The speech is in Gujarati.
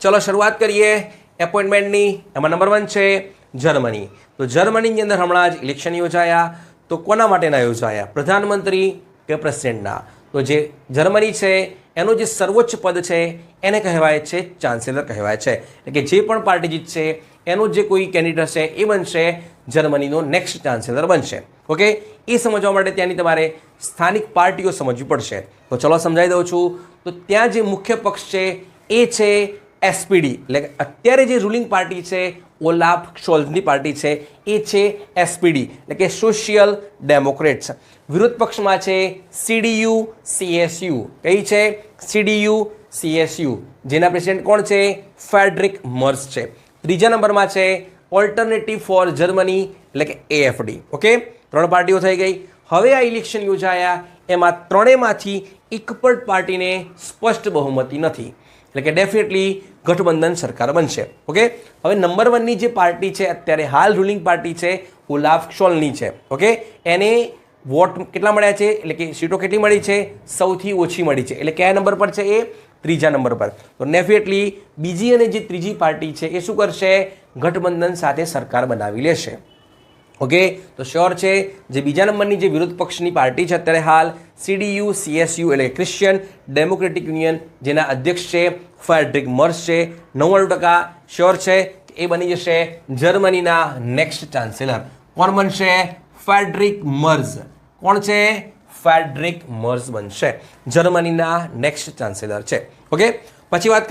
ચલો શરૂઆત કરીએ એપોઇન્ટમેન્ટની. એમાં નંબર 1 છે જર્મની. તો જર્મનીની અંદર હમણાં જ ઇલેક્શન યોજાયા. તો કોના માટેના યોજાયા? પ્રધાનમંત્રી કે પ્રેસિડેન્ટના? તો જે જર્મની છે એનું જે સર્વોચ્ચ પદ છે એને કહેવાય છે ચાન્સેલર કહેવાય છે. એટલે કે જે પણ પાર્ટી જીતશે એનું જે કોઈ કેન્ડિડેટ છે એ બનશે જર્મનીનો નેક્સ્ટ ચાન્સેલર બનશે. ઓકે, એ સમજવા માટે ત્યાંની તમારે સ્થાનિક પાર્ટીઓ સમજવી પડશે. તો ચલો સમજાવી દઉં છું. તો ત્યાં જે મુખ્ય પક્ષ છે એ છે SPD, એટલે કે અત્યારે જે રૂલિંગ પાર્ટી છે ઓલાફ શોલ્ઝની પાર્ટી છે એ છે SPD, એટલે કે સોશિયલ ડેમોક્રેટ્સ. વિરોધ પક્ષમાં છે CDU CSU. કઈ છે? CDU CSU, જેના પ્રેસિડેન્ટ કોણ છે? ફેડરિક મર્સ છે. ત્રીજા નંબરમાં છે ઓલ્ટરનેટિવ ફોર જર્મની, એટલે કે AFD. ઓકે, 3 પાર્ટીઓ થઈ ગઈ. હવે આ ઇલેક્શન યોજાયા એમાં ત્રણેયમાંથી એક પણ પાર્ટીને સ્પષ્ટ બહુમતી નથી, એટલે કે ડેફિનેટલી ગઠબંધન સરકાર બનશે. ઓકે, હવે નંબર 1ની જે પાર્ટી છે અત્યારે હાલ રૂલિંગ પાર્ટી છે ઓલાફ શોલ્ઝની છે. ઓકે, એને વોટ કેટલા મળ્યા છે, એટલે કે સીટો કેટલી મળી છે? સૌથી ઓછી મળી છે. એટલે કયા નંબર પર છે? એ ત્રીજા નંબર પર. તો ડેફિનેટલી બીજી અને જે ત્રીજી પાર્ટી છે એ શું કરશે? ગઠબંધન સાથે સરકાર બનાવી લેશે. ઓકે, તો શ્યોર છે જે બીજા નંબરની જે વિરોધ પક્ષની પાર્ટી છે અત્યારે હાલ CDU CSU, એટલે ક્રિશ્ચિયન ડેમોક્રેટિક યુનિયન, જેના અધ્યક્ષ છે ફેડરિક મર્સ છે, 99% શ્યોર છે એ બની જશે જર્મનીના નેક્સ્ટ ચાન્સેલર. કોણ બનશે? ફેડરિક મર્સ. કોણ છે? ફેડરિક મર્સ બનશે જર્મનીના નેક્સ્ટ ચાન્સેલર છે. ઓકે, પછી વાત